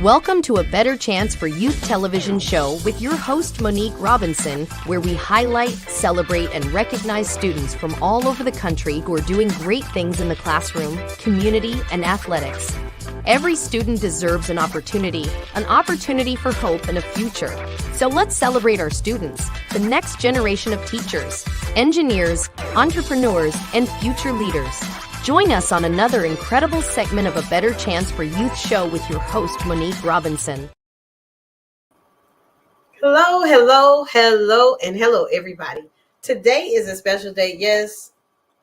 Welcome to A Better Chance for Youth television show with your host, Monique Robinson, where we highlight, celebrate, and recognize students from all over the country who are doing great things in the classroom, community, and athletics. Every student deserves an opportunity for hope and a future. So let's celebrate our students, the next generation of teachers, engineers, entrepreneurs, and future leaders. Join us on another incredible segment of A Better Chance for Youth show with your host, Monique Robinson. Hello, and hello, everybody. Today is a special day. Yes,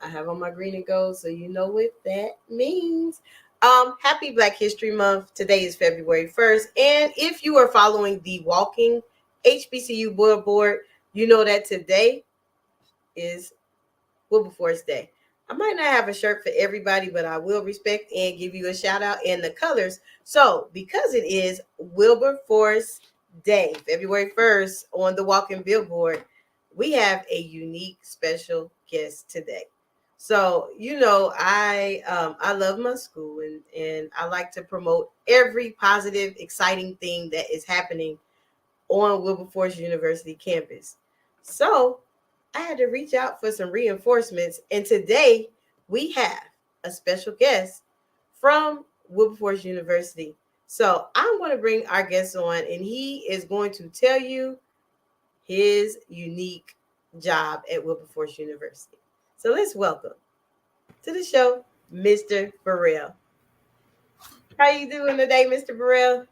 I have on my green and gold, so you know what that means. Happy Black History Month. Today is February 1st. And if you are following the Walking HBCU billboard, you know that today is Wilberforce Day. I might not have a shirt for everybody, but I will respect and give you a shout out in the colors. So because it is Wilberforce Day, February 1st on the Walking Billboard, we have a unique special guest today. So, you know, I love my school and I like to promote every positive, exciting thing that is happening on Wilberforce University campus. So I had to reach out for some reinforcements. And today we have a special guest from Wilberforce University. So I'm going to bring our guest on and he is going to tell you his unique job at Wilberforce University. So let's welcome to the show, Mr. Burrell. How you doing today, Mr. Burrell?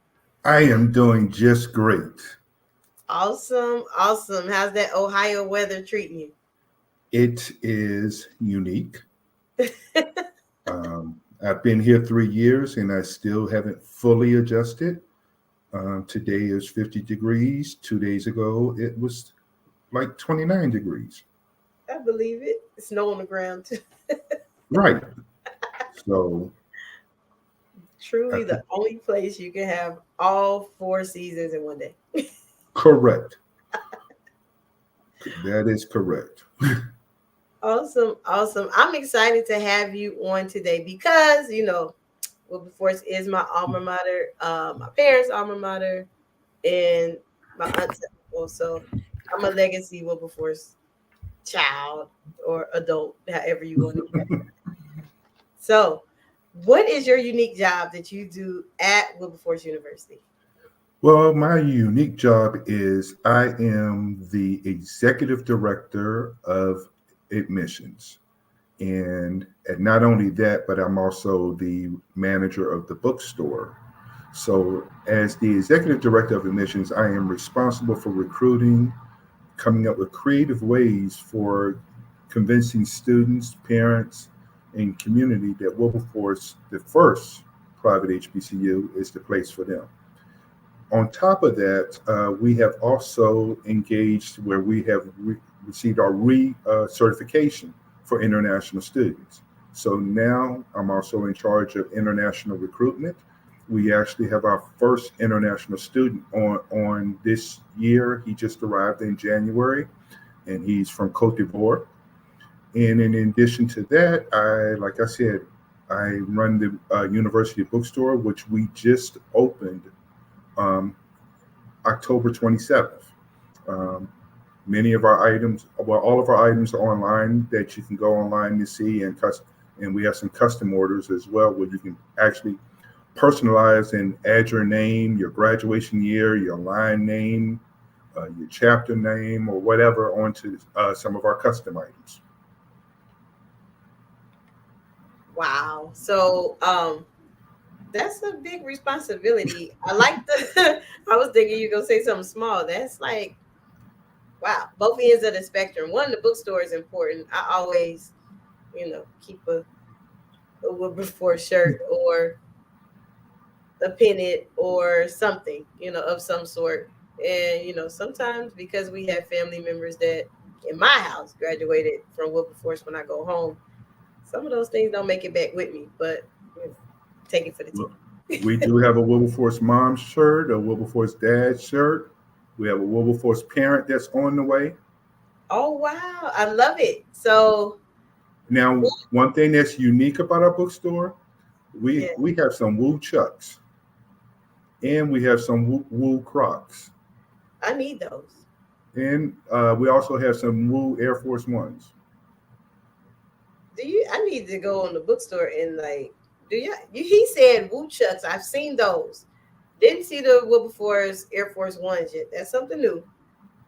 I am doing just great. Awesome. How's that Ohio weather treating you? It is unique. I've been here 3 years and I still haven't fully adjusted. Today is 50 degrees. 2 days ago, it was like 29 degrees. I believe it. Snow on the ground too. Right. So truly the only place you can have all 4 seasons in one day. Correct. That is correct. Awesome. I'm excited to have you on today because, you know, Wilberforce is my alma mater, my parents' alma mater, and my aunt's also. I'm a legacy Wilberforce child or adult, however you want to get. So, what is your unique job that you do at Wilberforce University? Well, my unique job is I am the executive director of admissions. And not only that, but I'm also the manager of the bookstore. So as the executive director of admissions, I am responsible for recruiting, coming up with creative ways for convincing students, parents, and community that Wilberforce, the first private HBCU, is the place for them. On top of that, we have also engaged where we have received our certification for international students. So now I'm also in charge of international recruitment. We actually have our first international student on this year. He just arrived in January, and he's from Cote d'Ivoire. And in addition to that, I run the university bookstore, which we just opened October 27th. Many of our items, all of our items are online that you can go online to see, and we have some custom orders as well where you can actually personalize and add your name, your graduation year, your line name, your chapter name, or whatever onto some of our custom items. Wow. So that's a big responsibility. I was thinking you're going to say something small. That's like, wow, both ends of the spectrum. One, the bookstore is important. I always, keep a Wilberforce shirt or a pennant or something, of some sort. And, sometimes because we have family members that in my house graduated from Wilberforce when I go home, some of those things don't make it back with me, but take it for the team. We do have a Wilberforce mom shirt, a Wilberforce dad shirt. We have a Wilberforce parent that's on the way. Oh, wow. I love it. So now, one thing that's unique about our bookstore, we have some Woo Chucks. and we have some Woo Crocs, I need those. and we also have some Woo Air Force Ones. Do you? I need to go on the bookstore and like. Do you? He said woodchucks. I've seen those. Didn't see the Wilberforce Air Force Ones yet. That's something new.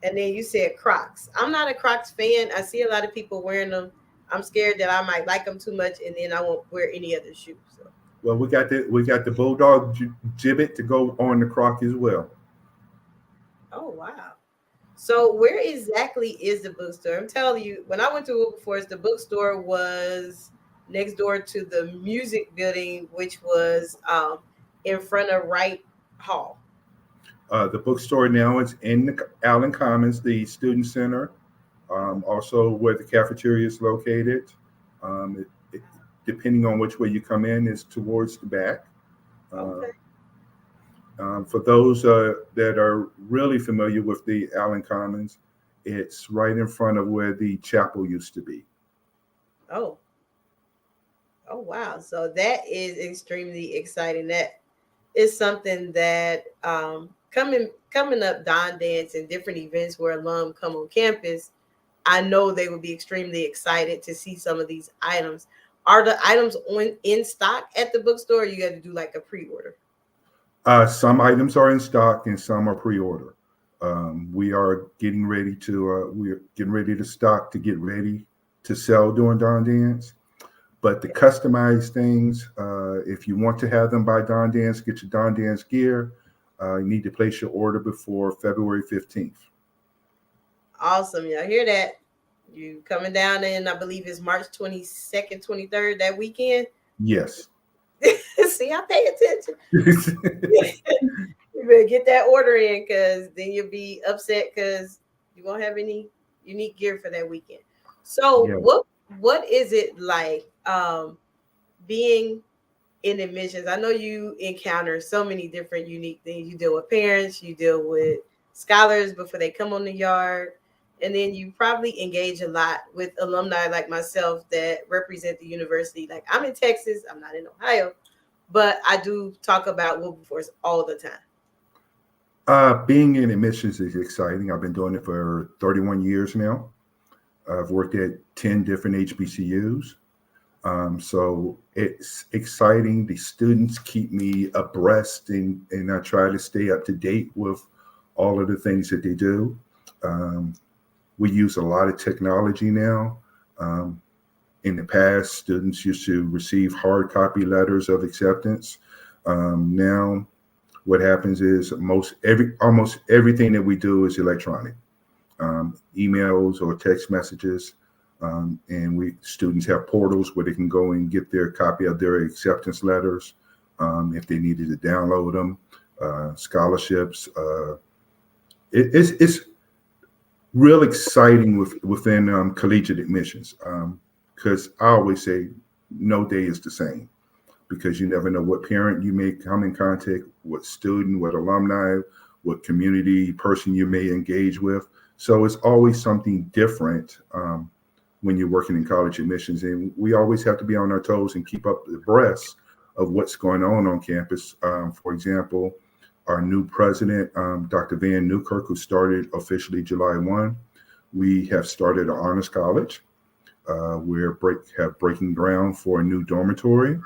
And then you said Crocs. I'm not a Crocs fan. I see a lot of people wearing them. I'm scared that I might like them too much, and then I won't wear any other shoes. So. Well, we got the Bulldog Gibbet to go on the Croc as well. Oh wow. So where exactly is the bookstore? I'm telling you, when I went to Wilberforce, the bookstore was next door to the music building, which was in front of Wright Hall. The bookstore now is in the Allen Commons, the student center, also where the cafeteria is located. It, depending on which way you come in, is towards the back. Okay. For those that are really familiar with the Allen Commons, it's right in front of where the chapel used to be. Oh. Oh wow. So that is extremely exciting. That is something that coming up Don Dance and different events where alum come on campus, I know they would be extremely excited to see some of these items. Are the items in stock at the bookstore? Or you got to do like a pre-order. Some items are in stock and some are pre-order. We're getting ready to stock to get ready to sell during Don Dance. But the customized things, if you want to have them by Don Dance, get your Don Dance gear. You need to place your order before February 15th. Awesome. Y'all hear that? You coming down in, I believe it's March 22nd, 23rd, that weekend? Yes. See, I pay attention. You better get that order in because then you'll be upset because you won't have any unique gear for that weekend. So Yeah. what is it like being in admissions? I know you encounter so many different unique things. You deal with parents, you deal with scholars before they come on the yard, and then you probably engage a lot with alumni like myself that represent the university. Like I'm in Texas, I'm not in Ohio, but I do talk about Wilberforce all the time. Being in admissions is exciting. I've been doing it for 31 years now. I've worked at 10 different HBCUs. So it's exciting. The students keep me abreast and I try to stay up to date with all of the things that they do. We use a lot of technology now. In the past, students used to receive hard copy letters of acceptance. Now, what happens is almost everything that we do is electronic, emails or text messages. And students have portals where they can go and get their copy of their acceptance letters if they needed to download them, scholarships. It's real exciting within collegiate admissions because I always say no day is the same because you never know what parent you may come in contact, what student, what alumni, what community person you may engage with. So it's always something different when you're working in college admissions. And we always have to be on our toes and keep up abreast of what's going on campus. For example, our new president, Dr. Van Newkirk, who started officially July 1, we have started an honors college. We're breaking ground for a new dormitory.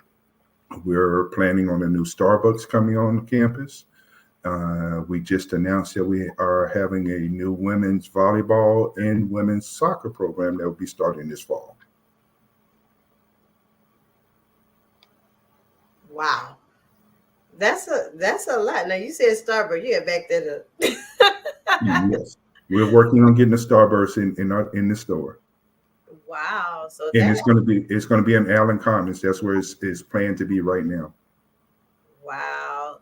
We're planning on a new Starbucks coming on campus. We just announced that we are having a new women's volleyball and women's soccer program that will be starting this fall. Wow. That's a lot. Now you said Starbucks, you got back that up. Yes. We're working on getting a Starburst in the store. Wow. So And it's going to be in Allen Commons. That's where it's planned to be right now. Wow.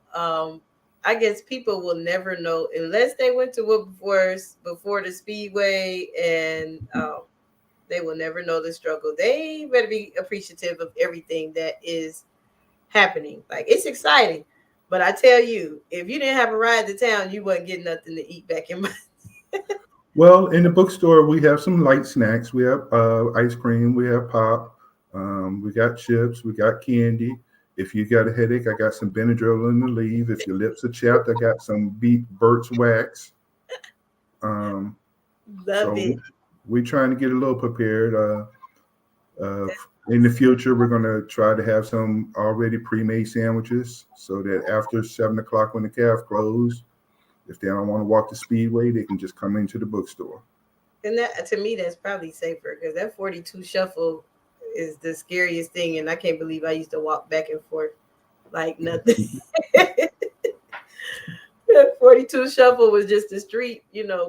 I guess people will never know unless they went to Wilberforce before the Speedway, and they will never know the struggle. They better be appreciative of everything that is happening. Like it's exciting, but I tell you, if you didn't have a ride to town, you wasn't getting nothing to eat back in my. Well, in the bookstore, we have some light snacks. We have ice cream. We have pop. We got chips. We got candy. If you got a headache, I got some Benadryl in the leave. If your lips are chapped, I got some Burt's Wax. Love So it. we're trying to get a little prepared. In the future, we're going to try to have some already pre-made sandwiches so that after 7 o'clock when the calf closes, if they don't want to walk the speedway, they can just come into the bookstore. And that, to me, that's probably safer because that 42 shuffle is the scariest thing. And I can't believe I used to walk back and forth like nothing. That 42 shuffle was just the street,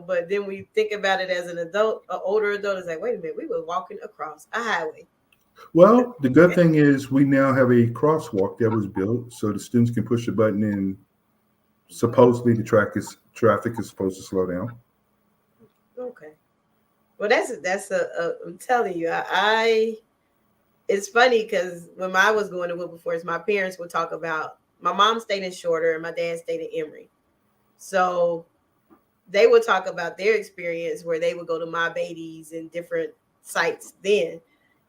but then we think about it as an adult, an older adult, it's like, wait a minute, we were walking across a highway. Well, the good thing is we now have a crosswalk that was built so the students can push the button and supposedly the traffic is supposed to slow down. Okay. Well, that's I'm telling you, it's funny because when I was going to Wilberforce, my parents would talk about, my mom stayed in Shorter and my dad stayed in Emory. So they would talk about their experience where they would go to My Beatties and different sites then.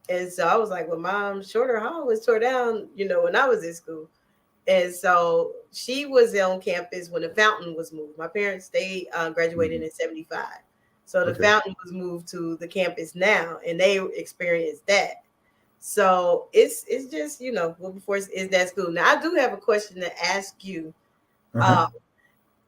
And so I was like, well, Mom, Shorter Hall was tore down, when I was in school. And so she was on campus when the fountain was moved. My parents, they graduated in 75. So the fountain was moved to the campus now, and they experienced that. So it's just, Wilberforce is that school. Now, I do have a question to ask you.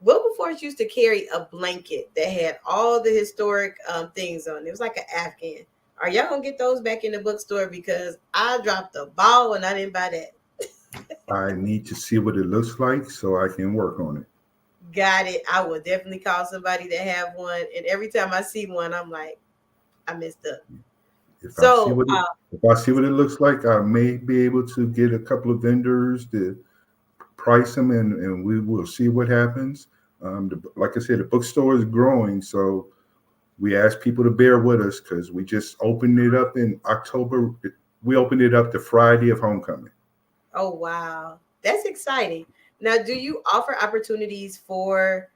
Wilberforce used to carry a blanket that had all the historic things on it. It was like an Afghan. Are y'all going to get those back in the bookstore? Because I dropped the ball and I didn't buy that. I need to see what it looks like so I can work on it. Got it. I will definitely call somebody to have one. And every time I see one, I'm like, I messed up. If I see what it looks like, I may be able to get a couple of vendors to price them, and we will see what happens. Like I said, the bookstore is growing, so we ask people to bear with us because we just opened it up in October. We opened it up the Friday of homecoming. Oh, wow. That's exciting. Now, do you offer opportunities for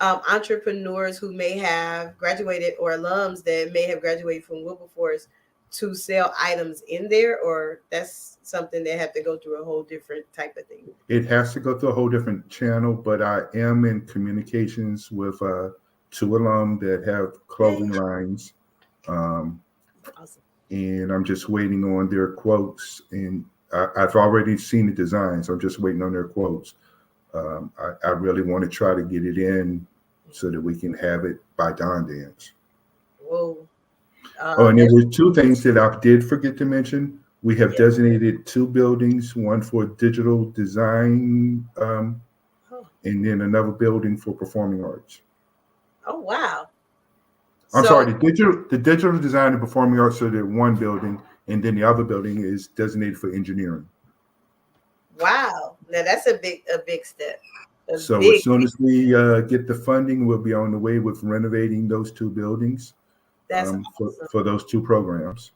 entrepreneurs who may have graduated or alums that may have graduated from Wilberforce to sell items in there, or that's something they have to go through a whole different type of thing? It has to go through a whole different channel, but I am in communications with 2 alum that have clothing lines. Awesome. And I'm just waiting on their quotes, and I've already seen the designs. I'm just waiting on their quotes. I really want to try to get it in so that we can have it by Dawn Dance. Whoa. And there were 2 things that I did forget to mention. We have designated 2 buildings, one for digital design, and then another building for performing arts. Oh, wow. Sorry, the digital design and performing arts are the one building, and then the other building is designated for engineering. Wow. Now that's a big step. As soon as we get the funding, we'll be on the way with renovating those 2 buildings. That's awesome. For those 2 programs.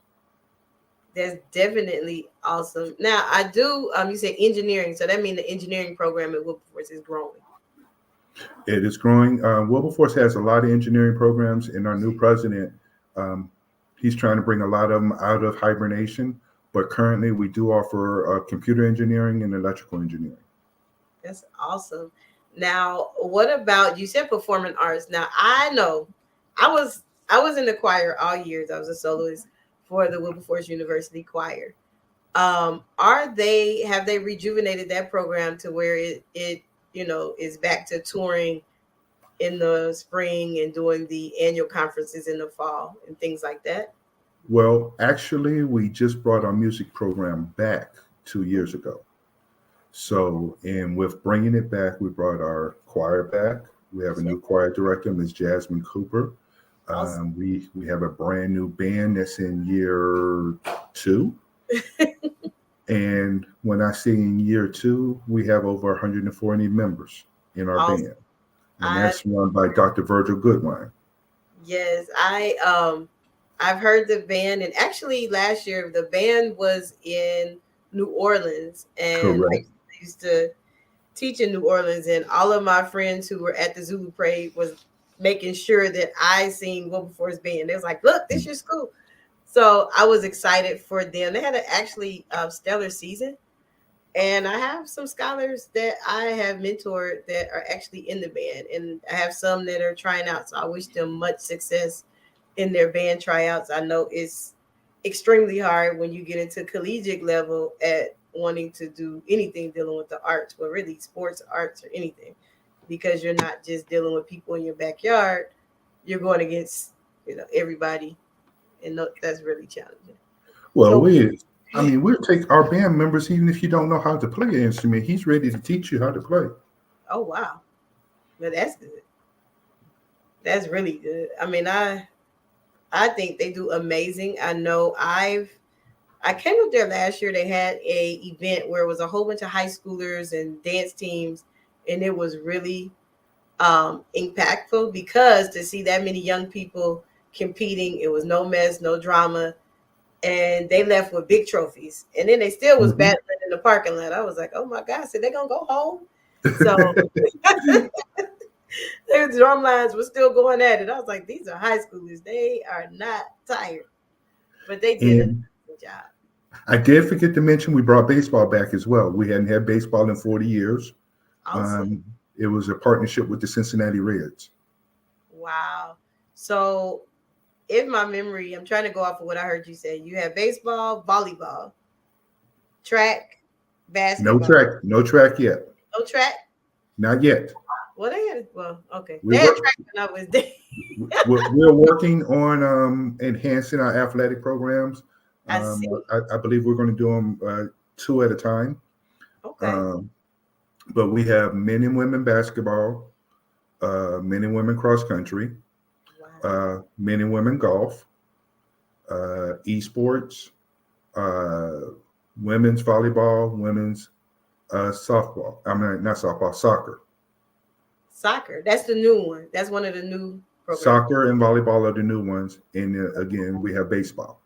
That's definitely awesome. Now I do. You said engineering, so that means the engineering program at Wilberforce is growing. It is growing. Wilberforce has a lot of engineering programs, and our new president, he's trying to bring a lot of them out of hibernation. But currently, we do offer computer engineering and electrical engineering. That's awesome. Now, what about, you said performing arts? Now I know I was in the choir all years. I was a soloist for the Wilberforce University choir. Have they rejuvenated that program to where it is back to touring in the spring and doing the annual conferences in the fall and things like that? Well, actually, we just brought our music program back 2 years ago. So, and with bringing it back, we brought our choir back. We have a new choir director, Ms. Jasmine Cooper. Awesome. We have a brand new band that's in year 2. And when I say in year 2, we have over 140 members in our band. And that's run by Dr. Virgil Goodwine. Yes, I've heard the band, and actually last year the band was in New Orleans, and I used to teach in New Orleans, and all of my friends who were at the Zulu Parade was making sure that I sing Wilberforce band. They was like, "Look, this is your school." So I was excited for them. They had an actually stellar season. And I have some scholars that I have mentored that are actually in the band, and I have some that are trying out. So I wish them much success in their band tryouts. I know it's extremely hard when you get into collegiate level at wanting to do anything dealing with the arts, but really sports, arts, or anything, because you're not just dealing with people in your backyard. You're going against everybody, and that's really challenging. Well, So, we'll take our band members, even if you don't know how to play an instrument, he's ready to teach you how to play. oh wow, but that's good. That's really good. I mean, I think they do amazing. I know I came up there last year. They had a event where it was a whole bunch of high schoolers and dance teams, and it was really impactful because to see that many young people competing, it was no mess, no drama, and they left with big trophies. And then they still was Mhm. battling in the parking lot. I was like, oh my God, so they're gonna go home. So their drum lines were still going at it. I was like, these are high schoolers. They are not tired, but they did a And good job. I did forget to mention we brought baseball back as well. We hadn't had baseball in 40 years. Awesome. Um, it was a partnership with the Cincinnati Reds. Wow. So, if my memory, I'm trying to go off of what I heard you say. You have baseball, volleyball, track, basketball. No track yet. No track? Not yet. Well, they had, well, okay. They We're had work, track when I was there. we're working on enhancing our athletic programs. I see. I believe we're going to do them two at a time. Okay. Um, but we have men and women basketball, men and women cross country, Wow. men and women golf, esports, uh, women's volleyball, women's softball. I mean, not softball, soccer. Soccer. That's the new one. That's one of the new programs. Soccer and volleyball are the new ones. And again, we have baseball.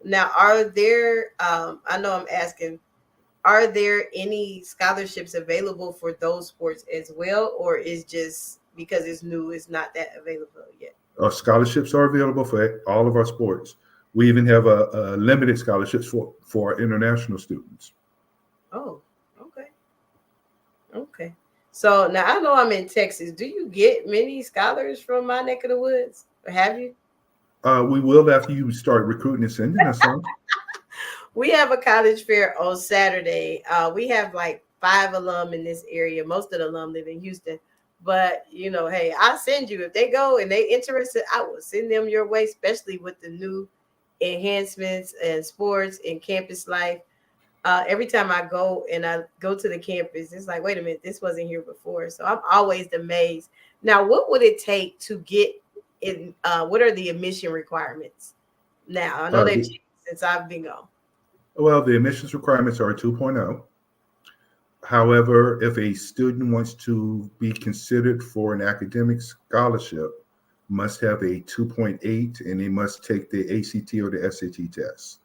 Now, are there, I know I'm asking, are there any scholarships available for those sports as well? Or is just because it's new, it's not that available yet? Our scholarships are available for all of our sports. We even have a limited scholarships for our international students. Oh, okay. Okay. So now I know I'm in Texas. Do you get many scholars from my neck of the woods? Or have you? We will after you start recruiting and sending us some. We have a college fair on Saturday. We have like 5 alum in this area. Most of the alum live in Houston. But hey, I'll send you if they go and they interested. I will send them your way, especially with the new enhancements and sports and campus life. Every time I go and I go to the campus, it's like, wait a minute, this wasn't here before. So I'm always amazed. Now, what would it take to get in? What are the admission requirements? Now, I know Uh, they've the, changed since I've been gone. well, the admissions requirements are 2.0. However, if a student wants to be considered for an academic scholarship, must have a 2.8 and they must take the ACT or the SAT test.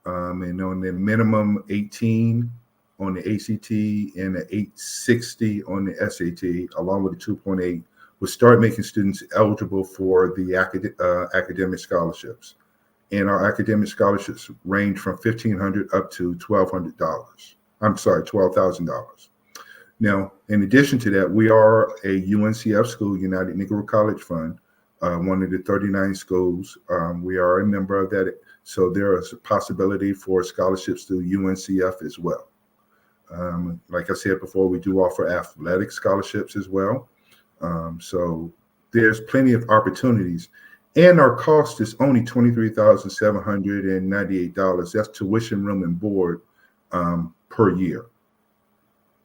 And on the minimum 18 on the ACT and the 860 on the SAT, along with the 2.8, will start making students eligible for the academic scholarships. And our academic scholarships range from $1,500 up to $1,200. I'm sorry, $12,000. Now, in addition to that, we are a UNCF school, United Negro College Fund, one of the 39 schools. We are a member of that. So there is a possibility for scholarships through UNCF as well. Like I said before, we do offer athletic scholarships as well. So there's plenty of opportunities. And our cost is only $23,798. That's tuition, room, and board per year.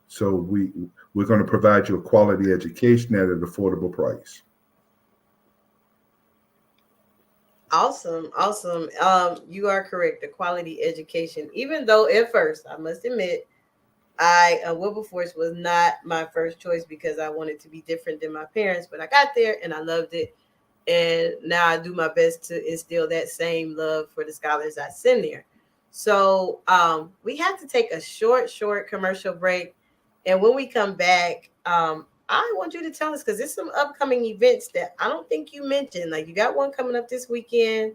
So we're going to provide you a quality education at an affordable price. Awesome, awesome. You are correct. The quality education, even though at first I must admit, Wilberforce was not my first choice because I wanted to be different than my parents, but I got there and I loved it. And now I do my best to instill that same love for the scholars I send there. So we have to take a short commercial break. And when we come back, I want you to tell us because there's some upcoming events that I don't think you mentioned. Like you got one coming up this weekend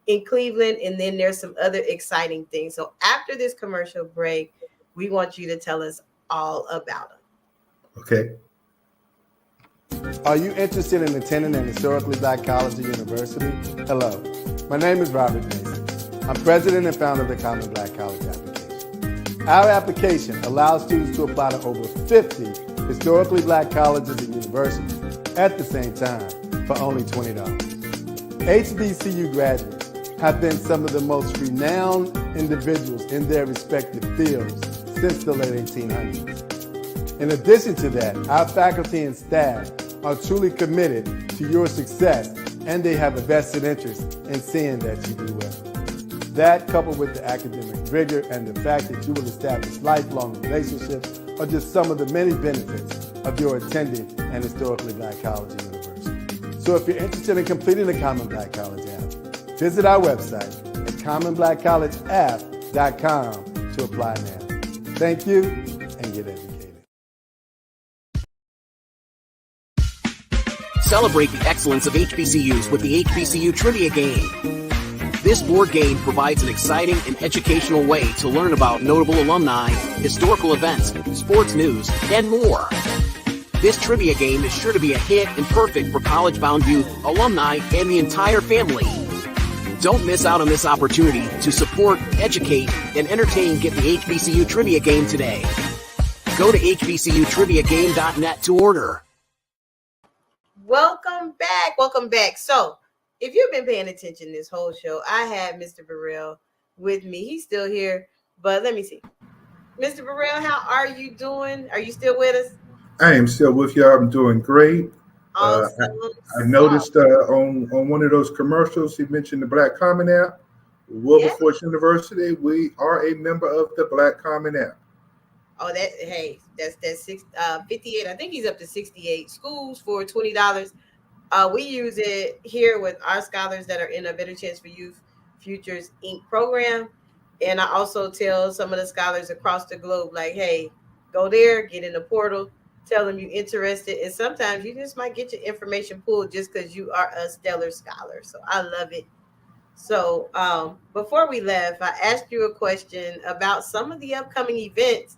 in Cleveland, and then there's some other exciting things. So after this commercial break, We want you to tell us all about them. Okay. Are you interested in attending an historically black college or university? Hello, my name is Robert Mason. I'm president and founder of the Common Black College application. Our application allows students to apply to over 50 historically black colleges and universities at the same time for only $20. HBCU graduates have been some of the most renowned individuals in their respective fields since the late 1800s. In addition to that, our faculty and staff are truly committed to your success, and they have a vested interest in seeing that you do well. That, coupled with the academic rigor and the fact that you will establish lifelong relationships, are just some of the many benefits of your attending an historically black college or university. So if you're interested in completing the Common Black College app, visit our website at commonblackcollegeapp.com to apply now. Thank you, and get educated. Celebrate the excellence of HBCUs with the HBCU Trivia Game. This board game provides an exciting and educational way to learn about notable alumni, historical events, sports news, and more. This trivia game is sure to be a hit and perfect for college-bound youth, alumni, and the entire family. Don't miss out on this opportunity to support, educate, and entertain Get the HBCU Trivia Game today. Go to hbcutriviagame.net to order. Welcome back. Welcome back. So, if you've been paying attention this whole show, I had Mr. Burrell with me. He's still here, but let me see. Mr. Burrell, how are you doing? Are you still with us? I am still with you. I'm doing great. Awesome. I noticed on one of those commercials, he mentioned the Black Common App. Wilberforce University, we are a member of the Black Common App. Oh, that's 58. I think he's up to 68 schools for $20. We use it here with our scholars that are in a Better Chance for Youth Futures Inc. program. And I also tell some of the scholars across the globe, like, hey, go there, get in the portal, tell them you're interested. And sometimes you just might get your information pulled just because you are a stellar scholar. So I love it. So before we left, I asked you a question about some of the upcoming events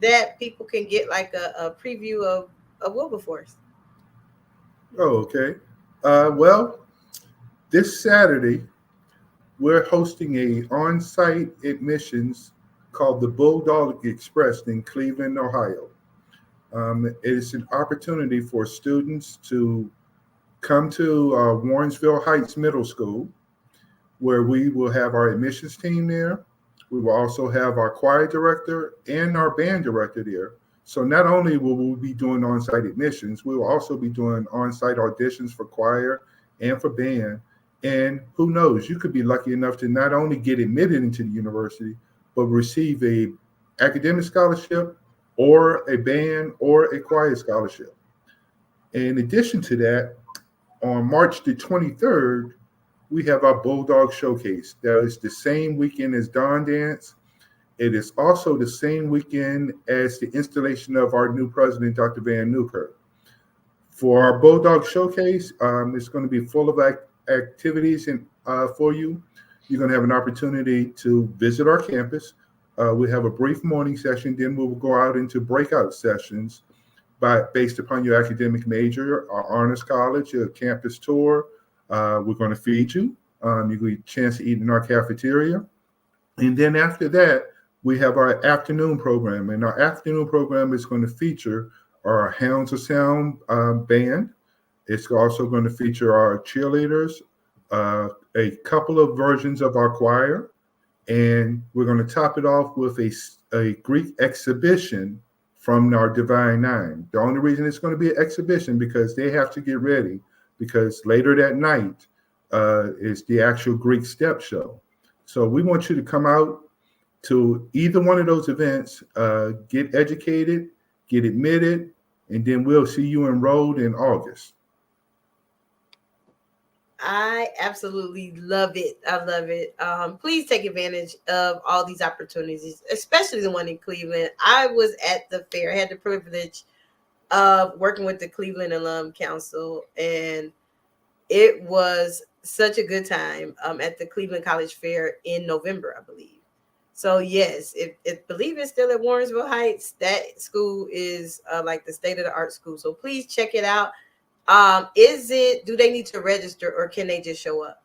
that people can get like a preview of Wilberforce. Oh, okay. Well, this Saturday, we're hosting a on-site admissions called the Bulldog Express in Cleveland, Ohio. It is an opportunity for students to come to Warrensville Heights Middle School, where we will have our admissions team there. We will also have our choir director and our band director there. So not only will we be doing on-site admissions, we will also be doing on-site auditions for choir and for band. And who knows, you could be lucky enough to not only get admitted into the university, but receive a academic scholarship or a band or a choir scholarship. In addition to that, on March the 23rd, we have our Bulldog Showcase. That is the same weekend as Dawn Dance. It is also the same weekend as the installation of our new president, Dr. Van Newkirk. For our Bulldog Showcase, it's going to be full of activities for you. You're going to have an opportunity to visit our campus. We have a brief morning session, then we will go out into breakout sessions based upon your academic major, our honors college, your campus tour. We're going to feed you. You get a chance to eat in our cafeteria. And then after that, we have our afternoon program. And our afternoon program is going to feature our Hounds of Sound band. It's also going to feature our cheerleaders, a couple of versions of our choir. And we're going to top it off with a Greek exhibition from our Divine Nine. The only reason it's going to be an exhibition because they have to get ready, because later that night is the actual Greek step show. So we want you to come out to either one of those events, get educated, get admitted, and then we'll see you enrolled in August. I absolutely love it. I love it. Please take advantage of all these opportunities, especially the one in Cleveland. I was at the fair. I had the privilege of working with the Cleveland Alum Council, and it was such a good time at the Cleveland College Fair in November, I believe. So yes, if believe it's still at Warrensville Heights, that school is like the state of the art school. So please check it out. Do they need to register or can they just show up?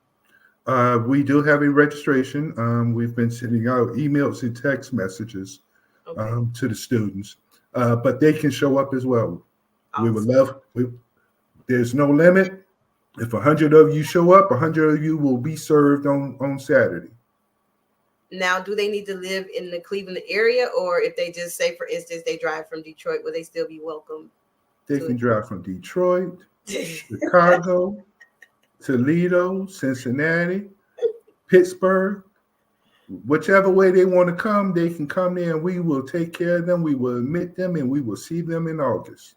We do have a registration. We've been sending out emails and text messages to the students, but they can show up as well. Awesome. We would love. There's no limit. If 100 of you show up, 100 of you will be served on Saturday. Now, do they need to live in the Cleveland area, or if they just say, for instance, they drive from Detroit, will they still be welcome? They can drive from Detroit, Chicago, Toledo, Cincinnati, Pittsburgh. Whichever way they want to come, they can come there and we will take care of them. We will admit them and we will see them in August.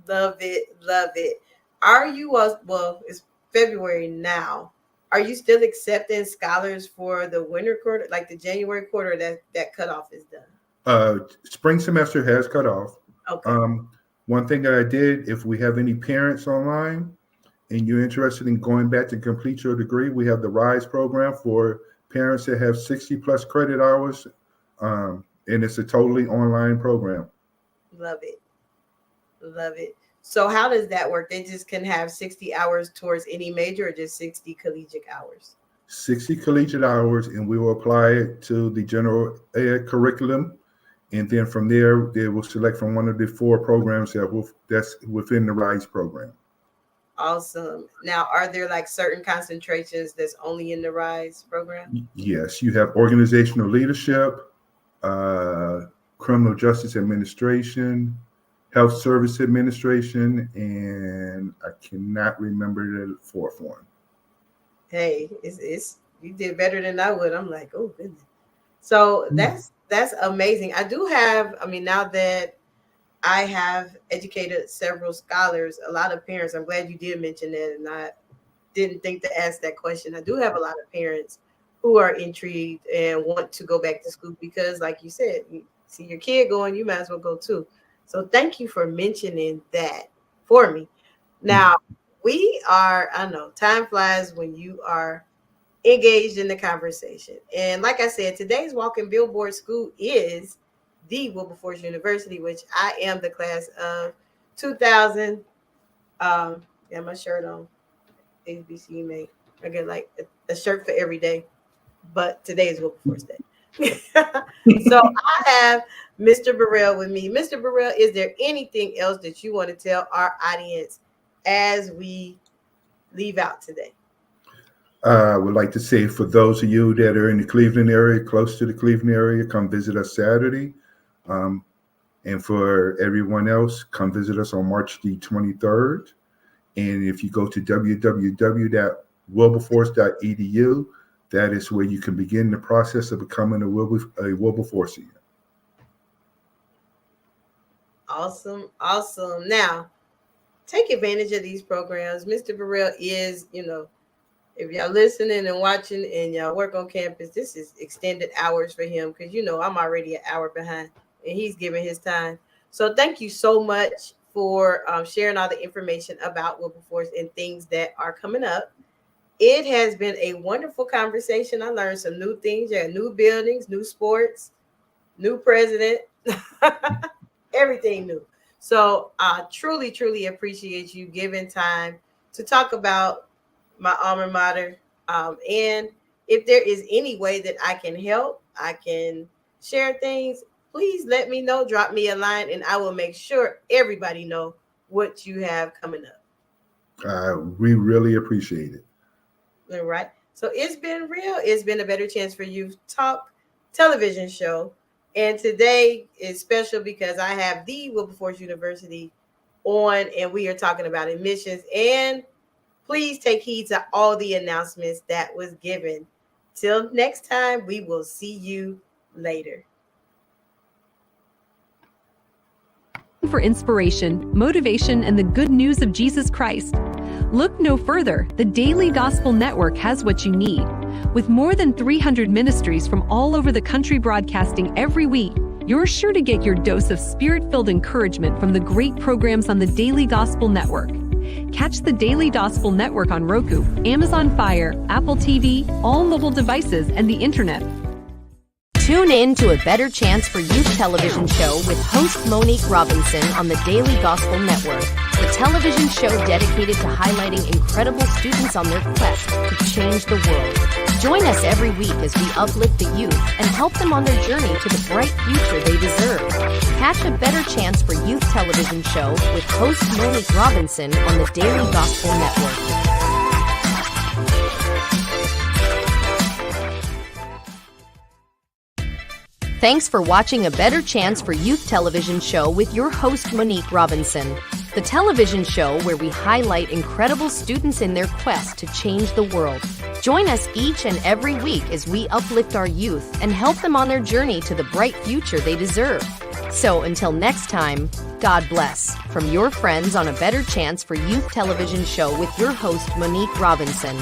Love it. Love it. Are you, well, it's February now. Are you still accepting scholars for the winter quarter, like the January quarter that cutoff is done? Spring semester has cut off. Okay. One thing that I did, if we have any parents online and you're interested in going back to complete your degree, we have the RISE program for parents that have 60 plus credit hours. And it's a totally online program. Love it. Love it. So how does that work? They just can have 60 hours towards any major or just 60 collegiate hours? 60 collegiate hours, and we will apply it to the general ed curriculum. And then from there, they will select from one of the 4 programs that's within the RISE program. Awesome. Now, are there like certain concentrations that's only in the RISE program? Yes, you have organizational leadership, criminal justice administration, health service administration, and I cannot remember the 4th one. Hey, it's you did better than I would. I'm like, oh goodness. So that's amazing. I do have, now that I have educated several scholars, a lot of parents, I'm glad you did mention that, and I didn't think to ask that question. I do have a lot of parents who are intrigued and want to go back to school because, like you said, you see your kid going, you might as well go too. So thank you for mentioning that for me. Now, I know time flies when you are engaged in the conversation. And like I said, today's Walking Billboard School is the Wilberforce University, which I am the class of 2000. Got my shirt on. HBCU mate. I get like a shirt for every day, but today is Wilberforce Day. So I have Mr. Burrell with me. Mr. Burrell, is there anything else that you want to tell our audience as we leave out today? I would like to say, for those of you that are in the Cleveland area, close to the Cleveland area, come visit us Saturday. And for everyone else, come visit us on March the 23rd. And if you go to www.wilberforce.edu, that is where you can begin the process of becoming a Wilberforcian. Awesome. Awesome. Now, take advantage of these programs. Mr. Burrell is, if y'all listening and watching and y'all work on campus, this is extended hours for him because, I'm already an hour behind and he's giving his time. So thank you so much for sharing all the information about Wilberforce and things that are coming up. It has been a wonderful conversation. I learned some new things. Yeah, new buildings, new sports, new president, everything new. So I truly, truly appreciate you giving time to talk about my alma mater. And if there is any way that I can help, I can share things, please let me know. Drop me a line and I will make sure everybody know what you have coming up. We really appreciate it. All right. So it's been real. It's been a Better Chance for You Talk television show. And today is special because I have the Wilberforce University on and we are talking about admissions. And please take heed to all the announcements that was given. Till next time, we will see you later. For inspiration, motivation, and the good news of Jesus Christ, look no further. The Daily Gospel Network has what you need. With more than 300 ministries from all over the country broadcasting every week, you're sure to get your dose of spirit-filled encouragement from the great programs on the Daily Gospel Network. Catch the Daily Gospel Network on Roku, Amazon Fire, Apple TV, all mobile devices, and the internet. Tune in to A Better Chance for Youth television show with host Monique Robinson on the Daily Gospel Network, the television show dedicated to highlighting incredible students on their quest to change the world. Join us every week as we uplift the youth and help them on their journey to the bright future they deserve. Catch A Better Chance for Youth television show with host Monique Robinson on the Daily Gospel Network. Thanks for watching A Better Chance for Youth television show with your host Monique Robinson, the television show where we highlight incredible students in their quest to change the world. Join us each and every week as we uplift our youth and help them on their journey to the bright future they deserve. So until next time, God bless, from your friends on A Better Chance for Youth television show with your host Monique Robinson.